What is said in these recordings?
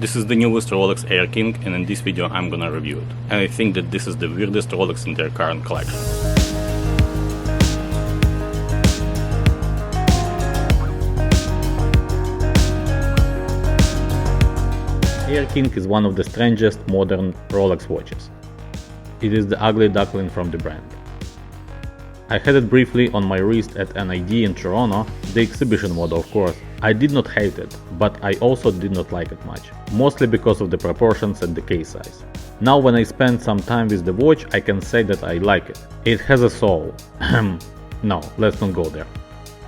This is the newest Rolex Air-King, and in this video I'm gonna review it. And I think that this is the weirdest Rolex in their current collection. Air-King is one of the strangest modern Rolex watches. It is the Ugly Duckling from the brand. I had it briefly on my wrist at NID in Toronto, the exhibition model of course. I did not hate it, but I also did not like it much, mostly because of the proportions and the case size. Now when I spend some time with the watch, I can say that I like it. It has a soul. No, let's not go there.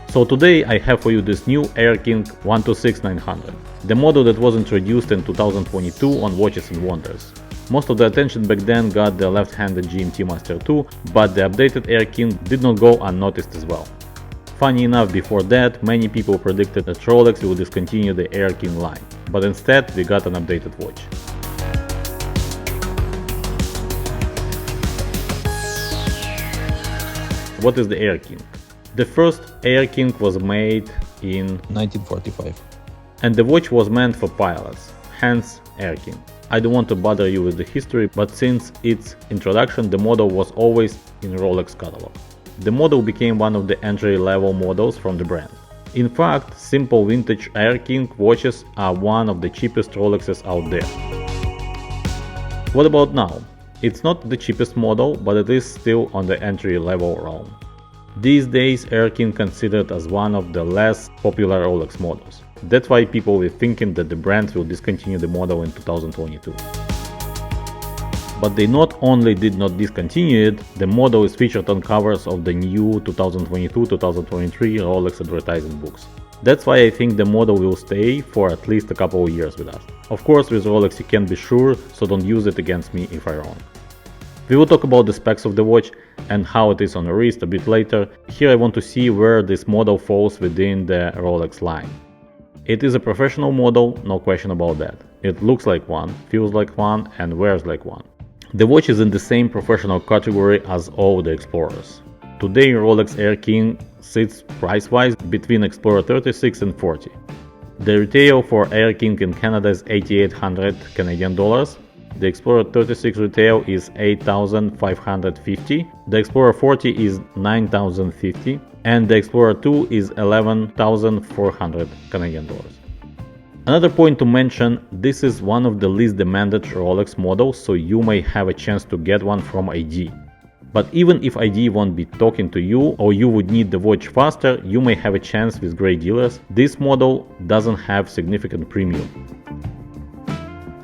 So today I have for you this new Air-King 126900, the model that was introduced in 2022 on Watches and Wonders. Most of the attention back then got the left-handed GMT Master 2, but the updated Air-King did not go unnoticed as well. Funny enough, before that, many people predicted that Rolex will discontinue the Air-King line, but instead we got an updated watch. What is the Air-King? The first Air-King was made in 1945. and the watch was meant for pilots, hence Air-King. I don't want to bother you with the history, but since its introduction the model was always in Rolex catalog. The model became one of the entry-level models from the brand. In fact, simple vintage Air-King watches are one of the cheapest Rolexes out there. What about now? It's not the cheapest model, but it is still on the entry-level realm. These days Air-King considered as one of the less popular Rolex models. That's why people were thinking that the brand will discontinue the model in 2022. But they not only did not discontinue it, the model is featured on covers of the new 2022-2023 Rolex advertising books. That's why I think the model will stay for at least a couple of years with us. Of course with Rolex you can't be sure, so don't use it against me if I'm wrong. We will talk about the specs of the watch and how it is on the wrist a bit later. Here I want to see where this model falls within the Rolex line. It is a professional model, no question about that. It looks like one, feels like one and wears like one. The watch is in the same professional category as all the Explorers. Today Rolex Air-King sits price-wise between Explorer 36 and 40. The retail for Air-King in Canada is 8,800 Canadian dollars. The Explorer 36 retail is 8,550, the Explorer 40 is 9,050 and the Explorer 2 is 11,400 Canadian dollars. Another point to mention, this is one of the least demanded Rolex models, so you may have a chance to get one from ID. But even if ID won't be talking to you or you would need the watch faster, you may have a chance with great dealers. This model doesn't have significant premium.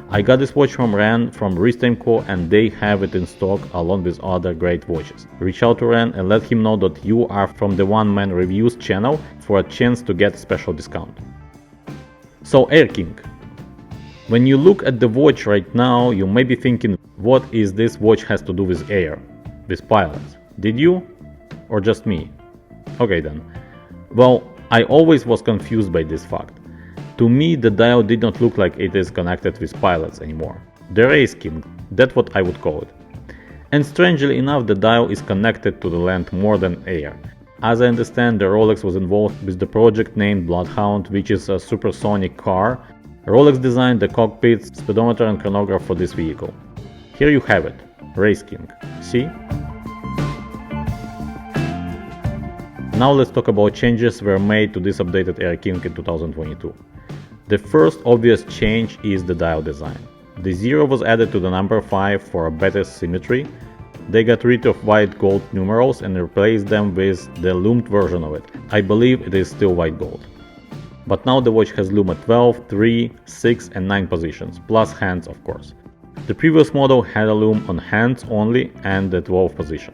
I got this watch from Ran from Wrist.co and they have it in stock along with other great watches. Reach out to Ran and let him know that you are from the One Man Reviews channel for a chance to get a special discount. So Air-King. When you look at the watch right now, you may be thinking, what is this watch has to do with air, with pilots? Did you? Or just me? Okay then. Well, I always was confused by this fact. To me, the dial did not look like it is connected with pilots anymore. The airking, that's what I would call it. And strangely enough, the dial is connected to the land more than air. As I understand, the Rolex was involved with the project named Bloodhound, which is a supersonic car. Rolex designed the cockpit, speedometer and chronograph for this vehicle. Here you have it, Air-King. See? Now let's talk about changes were made to this updated Air-King in 2022. The first obvious change is the dial design. The 0 was added to the number 5 for a better symmetry. They got rid of white gold numerals and replaced them with the loomed version of it. I believe it is still white gold. But now the watch has loom at 12, 3, 6 and 9 positions, plus hands of course. The previous model had a loom on hands only and the 12th position.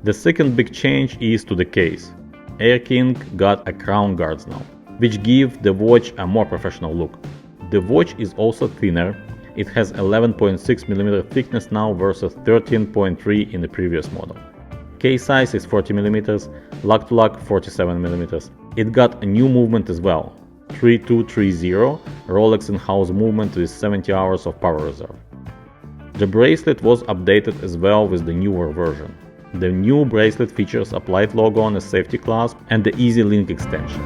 The second big change is to the case. Air-King got a crown guards now, which give the watch a more professional look. The watch is also thinner. It has 11.6mm thickness now versus 13.3 in the previous model. Case size is 40mm, lug-to-lug 47mm. It got a new movement as well, 3230, Rolex in-house movement with 70 hours of power reserve. The bracelet was updated as well with the newer version. The new bracelet features a Polite logo on a safety clasp and the Easy Link extension.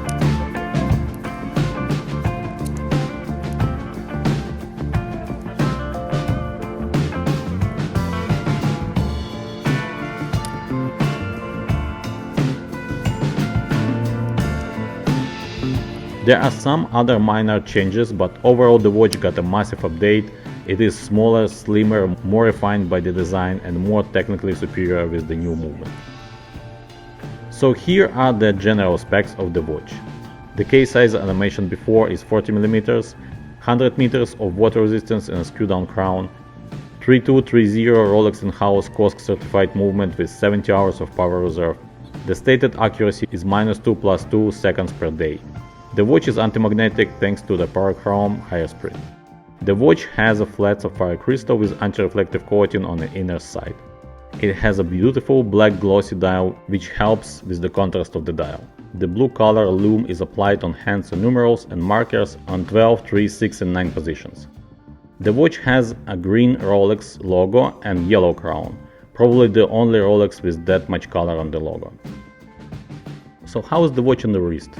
There are some other minor changes, but overall the watch got a massive update. It is smaller, slimmer, more refined by the design and more technically superior with the new movement. So here are the general specs of the watch. The case size I mentioned before is 40mm, 100 meters of water resistance and a screw down crown, 3230 Rolex in-house COSC certified movement with 70 hours of power reserve. The stated accuracy is -2 + 2 seconds per day. The watch is anti-magnetic thanks to the Parachrome hairspring. The watch has a flat sapphire crystal with anti-reflective coating on the inner side. It has a beautiful black glossy dial which helps with the contrast of the dial. The blue color lume is applied on hands and numerals and markers on 12, 3, 6 and 9 positions. The watch has a green Rolex logo and yellow crown, probably the only Rolex with that much color on the logo. So how is the watch on the wrist?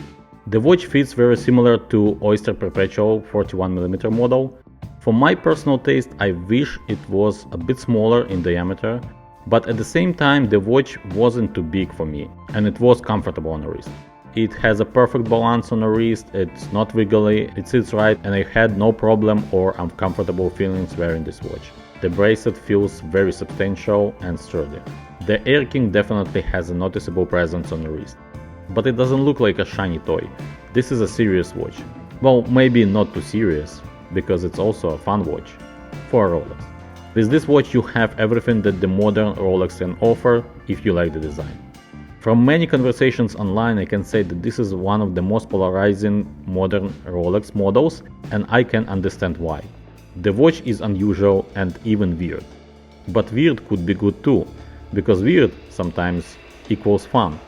The watch fits very similar to Oyster Perpetual 41mm model. For my personal taste, I wish it was a bit smaller in diameter, but at the same time the watch wasn't too big for me and it was comfortable on the wrist. It has a perfect balance on the wrist, it's not wiggly, it sits right and I had no problem or uncomfortable feelings wearing this watch. The bracelet feels very substantial and sturdy. The Air-King definitely has a noticeable presence on the wrist. But it doesn't look like a shiny toy. This is a serious watch. Well, maybe not too serious, because it's also a fun watch for a Rolex. With this watch you have everything that the modern Rolex can offer if you like the design. From many conversations online I can say that this is one of the most polarizing modern Rolex models and I can understand why. The watch is unusual and even weird. But weird could be good too, because weird sometimes equals fun.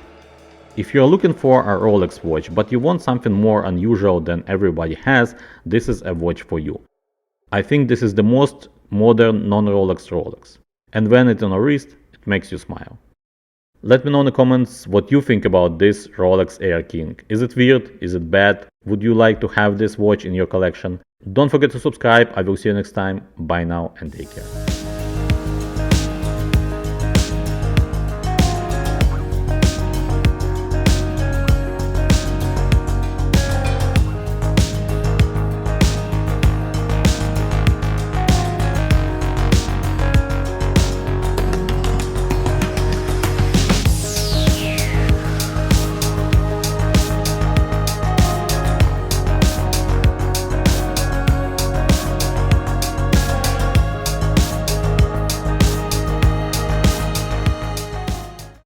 If you're looking for a Rolex watch but you want something more unusual than everybody has, this is a watch for you. I think this is the most modern non-Rolex Rolex. And when it's on a wrist, it makes you smile. Let me know in the comments what you think about this Rolex Air-King. Is it weird? Is it bad? Would you like to have this watch in your collection? Don't forget to subscribe. I will see you next time. Bye now and take care.